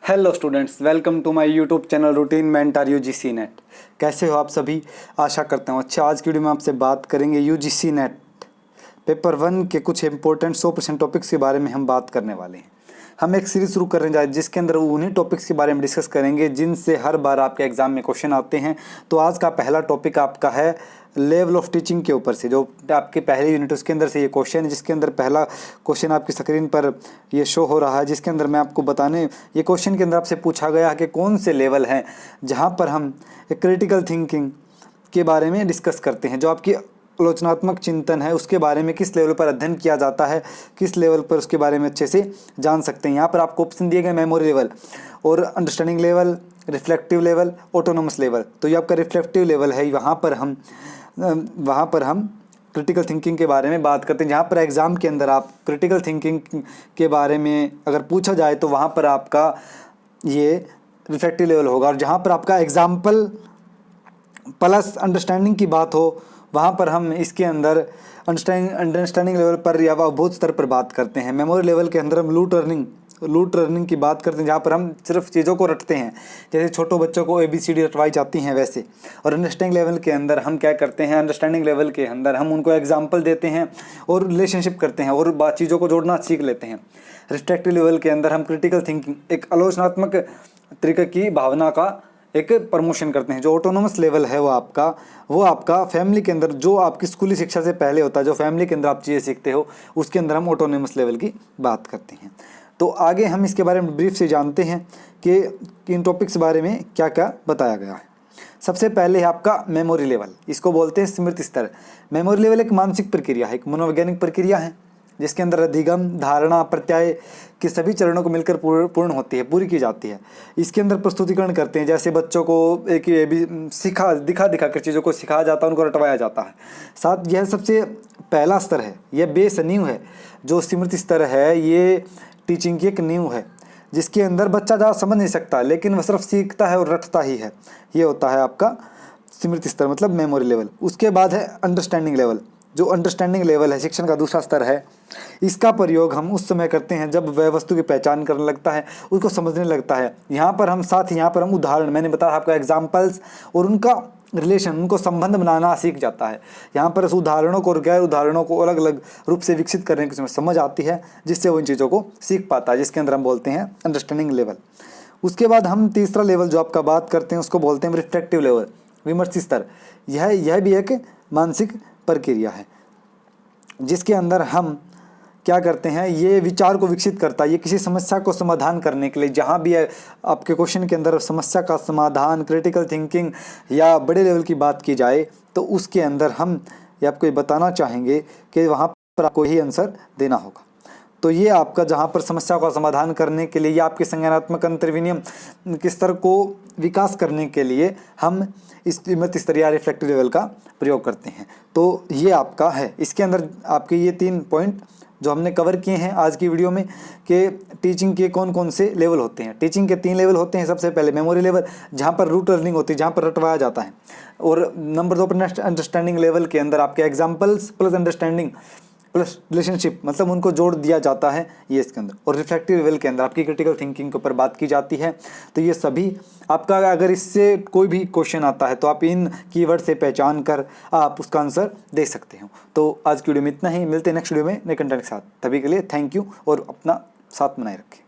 Hello students, welcome to my YouTube channel routine mentor UGC NET. कैसे हो आप सभी? आशा करता हूँ अच्छा। आज की वीडियो में आपसे बात करेंगे यूजीसी नेट पेपर 1 के कुछ इंपॉर्टेंट 100% टॉपिक्स के बारे में हम बात करने वाले हैं। हम एक सीरीज शुरू करने जा रहे हैं जिसके अंदर उन्हीं टॉपिक्स के बारे में डिस्कस करेंगे जिनसे हर बार आपके एग्जाम में क्वेश्चन आते हैं। तो आज का पहला टॉपिक आपका है लेवल ऑफ टीचिंग के ऊपर से, जो आपके पहले यूनिट उसके अंदर से ये क्वेश्चन है, जिसके अंदर पहला क्वेश्चन आपकी स्क्रीन पर ये शो हो रहा है, जिसके अंदर मैं आपको बताने ये क्वेश्चन के अंदर आपसे पूछा गया है कि कौन से लेवल हैं जहाँ पर हम एक क्रिटिकल थिंकिंग के बारे में डिस्कस करते हैं। जो आपकी आलोचनात्मक चिंतन है उसके बारे में किस लेवल पर अध्ययन किया जाता है, किस लेवल पर उसके बारे में अच्छे से जान सकते हैं। यहाँ पर आपको ऑप्शन दिए गए मेमोरी लेवल और understanding level, reflective level, autonomous level. तो ये आपका रिफ्लेक्टिव लेवल है, वहाँ पर हम क्रिटिकल थिंकिंग के बारे में बात करते हैं। जहाँ पर एग्ज़ाम के अंदर आप क्रिटिकल थिंकिंग के बारे में अगर पूछा जाए तो वहाँ पर आपका ये रिफ्लेक्टिव लेवल होगा, और जहाँ पर आपका एग्जाम्पल प्लस अंडरस्टैंडिंग की बात हो वहाँ पर हम इसके अंदर अंडरस्टैंडिंग लेवल पर या अवबोध स्तर पर बात करते हैं। मेमोरी लेवल के अंदर हम लूट लर्निंग की बात करते हैं, जहाँ पर हम सिर्फ चीज़ों को रटते हैं, जैसे छोटे बच्चों को ABCD रटवाई जाती हैं वैसे। और अंडरस्टैंडिंग लेवल के अंदर हम क्या करते हैं, अंडरस्टैंडिंग लेवल के अंदर हम उनको एग्जाम्पल देते हैं और रिलेशनशिप करते हैं और चीज़ों को जोड़ना सीख लेते हैं। रिफ्लेक्टिव लेवल के अंदर हम क्रिटिकल थिंकिंग, एक आलोचनात्मक तरीके की भावना का एक प्रमोशन करते हैं। जो ऑटोनोमस लेवल है वो आपका फैमिली के अंदर, जो आपकी स्कूली शिक्षा से पहले होता है, जो फैमिली के अंदर आप चीज़ें सीखते हो, उसके अंदर हम ऑटोनोमस लेवल की बात करते हैं। तो आगे हम इसके बारे में ब्रीफ से जानते हैं कि इन टॉपिक्स बारे में क्या क्या बताया गया है। सबसे पहले है आपका मेमोरी लेवल, इसको बोलते हैं स्मृति स्तर। मेमोरी लेवल एक मानसिक प्रक्रिया है, एक मनोवैज्ञानिक प्रक्रिया है, जिसके अंदर अधिगम, धारणा, प्रत्यय के सभी चरणों को मिलकर पूर्ण होती है, पूरी की जाती है। इसके अंदर प्रस्तुतिकरण करते हैं, जैसे बच्चों को एक भी दिखा कर चीज़ों को सिखाया जाता है, उनको रटवाया जाता है। साथ यह सबसे पहला स्तर है, यह बेस नींव है। जो स्मृति स्तर है ये टीचिंग की एक नींव है, जिसके अंदर बच्चा ज़्यादा समझ नहीं सकता लेकिन वह सिर्फ सीखता है और रटता ही है। ये होता है आपका स्मृति स्तर, मतलब मेमोरी लेवल। उसके बाद है अंडरस्टैंडिंग लेवल। जो अंडरस्टैंडिंग लेवल है शिक्षण का दूसरा स्तर है। इसका प्रयोग हम उस समय करते हैं जब वह वस्तु की पहचान करने लगता है, उसको समझने लगता है। यहाँ पर हम उदाहरण, मैंने बताया आपका एग्जाम्पल्स और उनका रिलेशन, उनको संबंध बनाना सीख जाता है। यहाँ पर उस उदाहरणों को और गैर उदाहरणों को अलग अलग रूप से विकसित करने की समझ आती है, जिससे वो इन चीज़ों को सीख पाता है, जिसके अंदर हम बोलते हैं अंडरस्टैंडिंग लेवल। उसके बाद हम तीसरा लेवल जो आपका बात करते हैं उसको बोलते हैं रिफ्लेक्टिव लेवल, विमर्शी स्तर। यह भी एक मानसिक प्रक्रिया है, जिसके अंदर हम क्या करते हैं, ये विचार को विकसित करता है। ये किसी समस्या को समाधान करने के लिए, जहाँ भी आपके क्वेश्चन के अंदर समस्या का समाधान, क्रिटिकल थिंकिंग या बड़े लेवल की बात की जाए तो उसके अंदर हम ये आपको ये बताना चाहेंगे कि वहाँ पर आपको यही आंसर देना होगा। तो ये आपका जहाँ पर समस्या का समाधान करने के लिए या आपके संज्ञानात्मक अंतर्विनियम के स्तर को विकास करने के लिए हम इस स्मृति स्तर या रिफ्लेक्टिव लेवल का प्रयोग करते हैं। तो ये आपका है। इसके अंदर आपके ये 3 पॉइंट जो हमने कवर किए हैं आज की वीडियो में कि टीचिंग के कौन कौन से लेवल होते हैं। टीचिंग के 3 लेवल होते हैं। सबसे पहले मेमोरी लेवल, जहाँ पर रूट लर्निंग होती है, जहाँ पर रटवाया जाता है। और नंबर 2 पर अंडरस्टैंडिंग लेवल के अंदर आपके examples plus understanding plus relationship, मतलब उनको जोड़ दिया जाता है ये इसके अंदर। और रिफ्लेक्टिव लेवल के अंदर आपकी क्रिटिकल थिंकिंग के ऊपर बात की जाती है। तो ये सभी आपका, अगर इससे कोई भी क्वेश्चन आता है तो आप इन कीवर्ड से पहचान कर आप उसका आंसर दे सकते हो। तो आज की वीडियो में इतना ही, मिलते हैं नेक्स्ट वीडियो में नए कंटेंट के साथ। तभी के लिए थैंक यू और अपना साथ बनाए रखें।